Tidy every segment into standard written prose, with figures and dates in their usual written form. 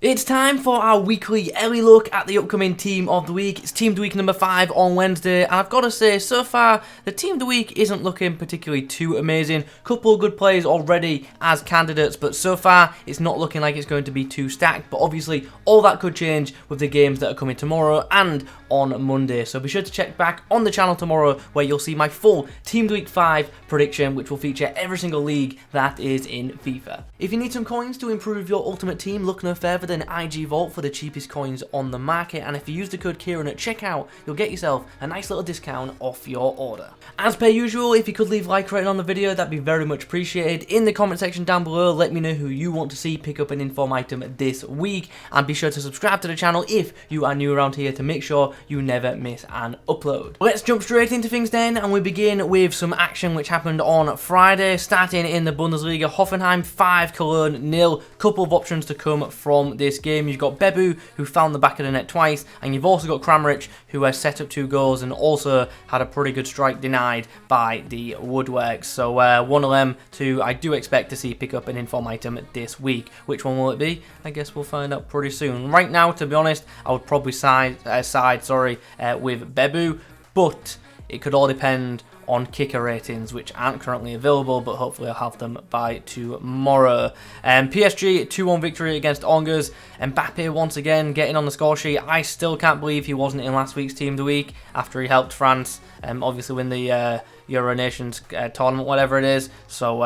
It's time for our weekly early look at the upcoming Team of the Week. It's Team of the Week number 5 on Wednesday, and I've got to say, so far, the Team of the Week isn't looking particularly too amazing. Couple of good players already as candidates, but so far, it's not looking like it's going to be too stacked. But obviously, all that could change with the games that are coming tomorrow and on Monday. So be sure to check back on the channel tomorrow, where you'll see my full Team of the Week 5 prediction, which will feature every single league that is in FIFA. If you need some coins to improve your ultimate team, look no further than IG Vault for the cheapest coins on the market, and if you use the code Kieran at checkout, you'll get yourself a nice little discount off your order. As per usual, if you could leave a like rating on the video, that'd be very much appreciated. In the comment section down below, let me know who you want to see pick up an inform item this week, and be sure to subscribe to the channel if you are new around here to make sure you never miss an upload. Let's jump straight into things then, and we begin with some action which happened on Friday, starting in the Bundesliga. Hoffenheim 5, Cologne 0. Couple of options to come from this game. You've got Bebu, who found the back of the net twice, and you've also got Kramaric, who has set up 2 goals and also had a pretty good strike denied by the Woodworks. So one of them two I do expect to see pick up an inform item this week. Which one will it be? I guess we'll find out pretty soon. Right now, to be honest, I would probably side with Bebu, but it could all depend on kicker ratings, which aren't currently available, but hopefully I'll have them by tomorrow. PSG 2-1 victory against Angers. Mbappe once again getting on the score sheet. I still can't believe he wasn't in last week's Team of the Week after he helped France obviously win the Euro Nations tournament, whatever it is. So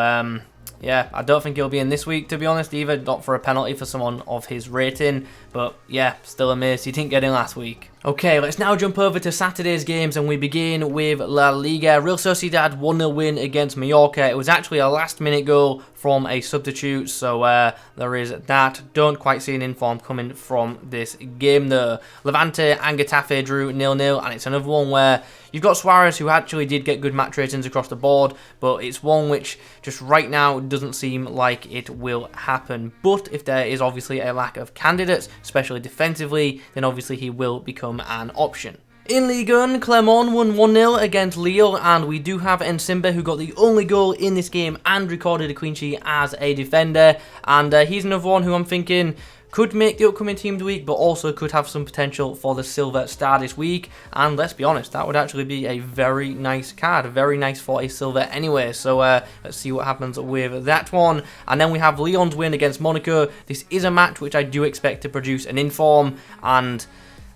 yeah, I don't think he'll be in this week, to be honest, either. Not for a penalty for someone of his rating. But yeah, still amazed he didn't get in last week. Okay, let's now jump over to Saturday's games, and we begin with La Liga. Real Sociedad 1-0 win against Mallorca. It was actually a last-minute goal from a substitute, so there is that. Don't quite see an inform coming from this game, though. Levante and Getafe drew 0-0, and it's another one where you've got Suarez, who actually did get good match ratings across the board, but it's one which just right now doesn't seem like it will happen. But if there is obviously a lack of candidates, especially defensively, then obviously he will become an option. In Ligue 1, Clermont won 1-0 against Lille, and we do have Nsimba, who got the only goal in this game and recorded a clean sheet as a defender, and he's another one who I'm thinking could make the upcoming Team of the Week, but also could have some potential for the Silver Star this week. And let's be honest, that would actually be a very nice card, very nice for a Silver anyway. So let's see what happens with that one. And then we have Lyon's win against Monaco. This is a match which I do expect to produce an inform, and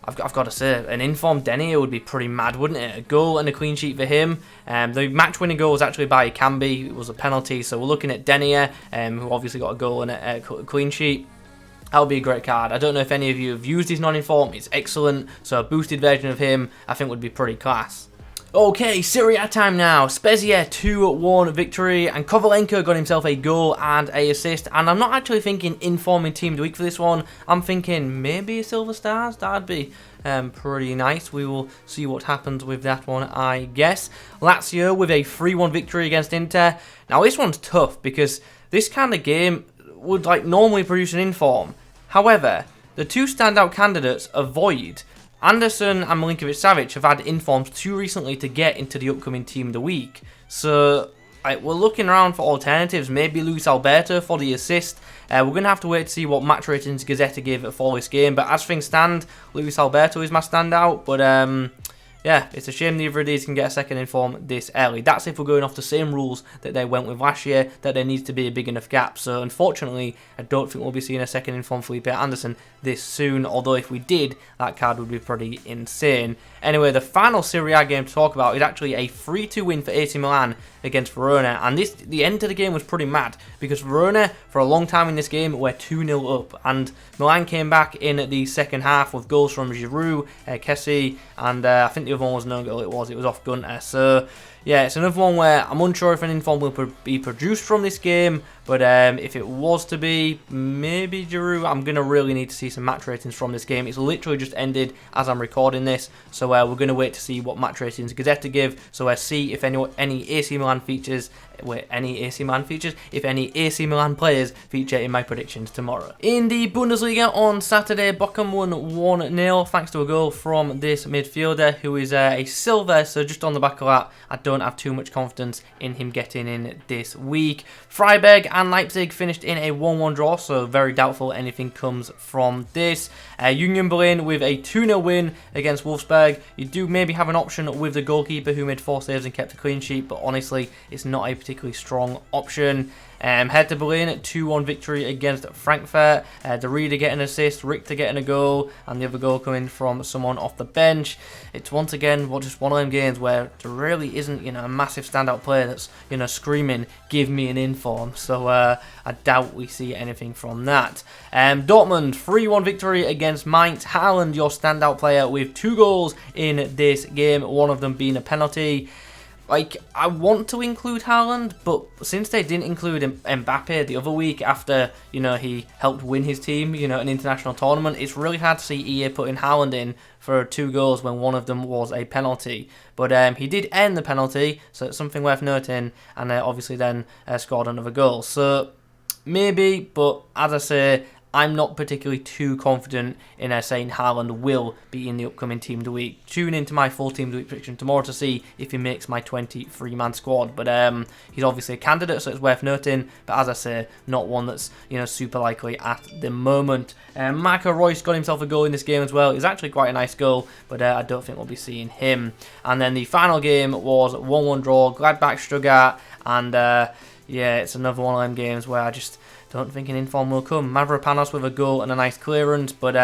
I've got to say, an informed Denier would be pretty mad, wouldn't it? A goal and a clean sheet for him. The match-winning goal was actually by Kambi. It was a penalty, so we're looking at Denier, who obviously got a goal and a clean sheet. That would be a great card. I don't know if any of you have used his non-inform. It's excellent, so a boosted version of him I think would be pretty class. Okay, Serie A time now. Spezia 2-1 victory, and Kovalenko got himself a goal and a assist. And I'm not actually thinking informing Team of the Week for this one. I'm thinking maybe a Silver Stars. That'd be pretty nice. We will see what happens with that one, I guess. Lazio with a 3-1 victory against Inter. Now this one's tough because this kind of game would normally produce an inform. However, the two standout candidates avoid. Anderson and Milinkovic-Savic have had informs too recently to get into the upcoming Team of the Week. So we're looking around for alternatives. Maybe Luis Alberto for the assist. We're going to have to wait to see what match ratings Gazzetta give for this game. But as things stand, Luis Alberto is my standout. But yeah, it's a shame neither of these can get a second inform this early. That's if we're going off the same rules that they went with last year, that there needs to be a big enough gap. So unfortunately, I don't think we'll be seeing a second inform Felipe Anderson this soon, although if we did, that card would be pretty insane. Anyway, the final Serie A game to talk about is actually a 3-2 win for AC Milan against Verona, and the end of the game was pretty mad, because Verona, for a long time in this game, were 2-0 up, and Milan came back in the second half with goals from Giroud, Kessie, and I think the other one was no goal, it was off Gunter. So yeah, it's another one where I'm unsure if an inform will be produced from this game, but if it was to be, maybe Giroud. I'm going to really need to see some match ratings from this game. It's literally just ended as I'm recording this, so we're going to wait to see what match ratings Gazzetta give, so we'll see if any AC Milan features, if any AC Milan players feature in my predictions tomorrow. In the Bundesliga on Saturday, Bochum won 1-0 thanks to a goal from this midfielder, who is a Silver, so just on the back of that, I don't have too much confidence in him getting in this week. Freiburg and Leipzig finished in a 1-1 draw, so very doubtful anything comes from this. Union Berlin with a 2-0 win against Wolfsburg. You do maybe have an option with the goalkeeper who made 4 saves and kept a clean sheet, but honestly, it's not a particularly strong option. Hertha Berlin, 2-1 victory against Frankfurt. De Rieder getting an assist, Richter getting a goal, and the other goal coming from someone off the bench. It's once again just one of them games where there really isn't, a massive standout player that's, screaming, give me an inform. So I doubt we see anything from that. Dortmund, 3-1 victory against Mainz. Haaland, your standout player, with 2 goals in this game, one of them being a penalty. I want to include Haaland, but since they didn't include Mbappe the other week after, he helped win his team, an international tournament, it's really hard to see EA putting Haaland in for 2 goals when one of them was a penalty. But he did end the penalty, so it's something worth noting, and obviously then scored another goal. So maybe, but as I say, I'm not particularly too confident in saying Haaland will be in the upcoming Team of the Week. Tune into my full Team of the Week prediction tomorrow to see if he makes my 23-man squad. But he's obviously a candidate, so it's worth noting. But as I say, not one that's super likely at the moment. Marco Reus got himself a goal in this game as well. It's actually quite a nice goal, but I don't think we'll be seeing him. And then the final game was 1-1 draw, Gladbach Stuttgart, and yeah, it's another one of them games where I just don't think an inform will come. Mavropanos with a goal and a nice clearance, but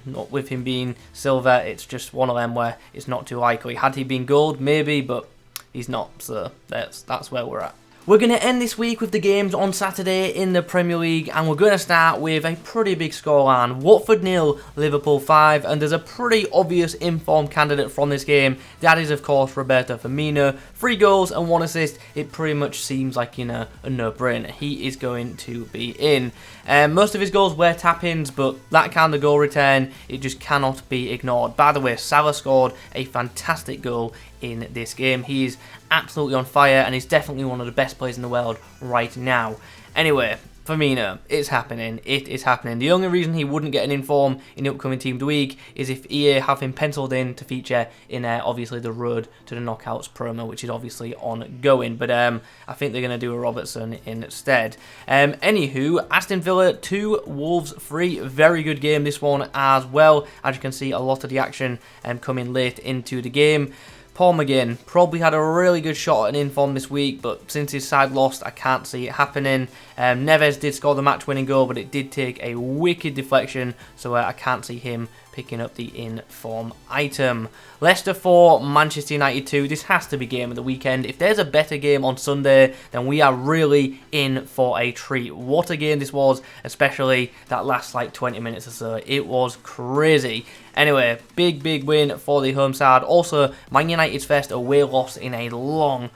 not with him being silver. It's just one of them where it's not too likely. Had he been gold, maybe, but he's not. So that's where we're at. We're going to end this week with the games on Saturday in the Premier League, and we're going to start with a pretty big scoreline. Watford 0, Liverpool 5, and there's a pretty obvious informed candidate from this game. That is, of course, Roberto Firmino. 3 goals and 1 assist. It pretty much seems like, a no-brainer. He is going to be in. Most of his goals were tap-ins, but that kind of goal return, it just cannot be ignored. By the way, Salah scored a fantastic goal in this game. He is absolutely on fire and he's definitely one of the best players in the world right now. Anyway, Firmino, it's happening. It is happening. The only reason he wouldn't get an inform in the upcoming Team of the Week is if EA have him penciled in to feature in obviously the Road to the Knockouts promo, which is obviously ongoing. But I think they're going to do a Robertson instead. Anywho, Aston Villa 2, Wolves 3. Very good game this one as well. As you can see, a lot of the action coming late into the game. Paul McGinn probably had a really good shot at an inform this week, but since his side lost, I can't see it happening. Neves did score the match-winning goal, but it did take a wicked deflection, so I can't see him picking up the inform item. Leicester 4, Manchester United 2. This has to be game of the weekend. If there's a better game on Sunday, then we are really in for a treat. What a game this was, especially that last 20 minutes or so. It was crazy. Anyway, big win for the home side. Also, Man United's first away loss in a long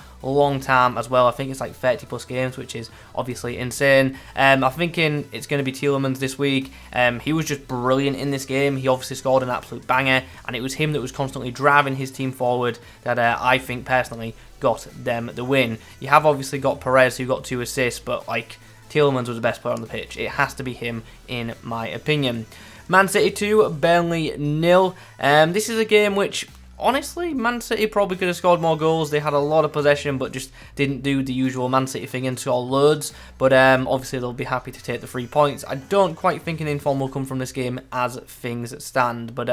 time as well. I think it's 30 plus games, which is obviously insane. I'm thinking it's going to be Tielemans this week. He was just brilliant in this game. He obviously scored an absolute banger, and it was him that was constantly driving his team forward that I think personally got them the win. You have obviously got Perez, who got 2 assists, but Tielemans was the best player on the pitch. It has to be him in my opinion. Man City 2, Burnley 0. This is a game which, honestly, Man City probably could have scored more goals. They had a lot of possession, but just didn't do the usual Man City thing and score loads. But obviously, they'll be happy to take the 3 points. I don't quite think an inform will come from this game as things stand, but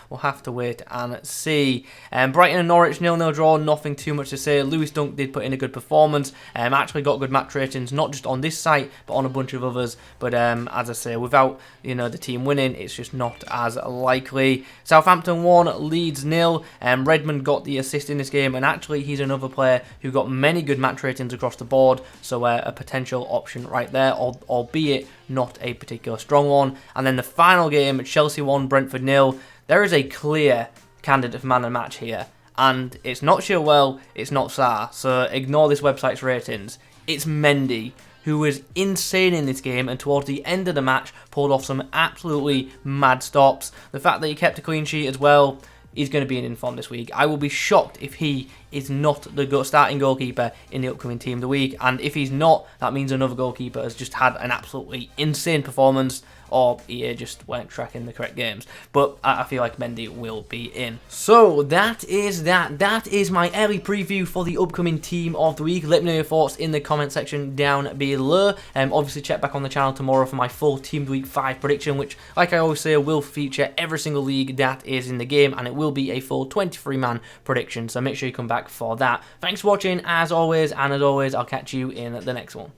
we'll have to wait and see. Brighton and Norwich 0-0 draw, nothing too much to say. Lewis Dunk did put in a good performance. Actually got good match ratings, not just on this site, but on a bunch of others. But as I say, without the team winning, it's just not as likely. Southampton 1, Leeds 0. Redmond got the assist in this game, and actually he's another player who got many good match ratings across the board, so a potential option right there, albeit not a particular strong one. And then the final game, Chelsea 1, Brentford 0. There is a clear candidate for man of the match here, and it's not Chilwell, it's not Sarr, so ignore this website's ratings. It's Mendy, who was insane in this game and towards the end of the match pulled off some absolutely mad stops. The fact that he kept a clean sheet as well, he's going to be an inform this week. I will be shocked if he is not the starting goalkeeper in the upcoming Team of the Week. And if he's not, that means another goalkeeper has just had an absolutely insane performance. or EA just weren't tracking the correct games. But I feel like Mendy will be in. So that is that. That is my early preview for the upcoming Team of the Week. Let me know your thoughts in the comment section down below. Obviously check back on the channel tomorrow for my full Team of the Week 5 prediction, which, like I always say, will feature every single league that is in the game, and it will be a full 23-man prediction, so make sure you come back for that. Thanks for watching, as always, and as always, I'll catch you in the next one.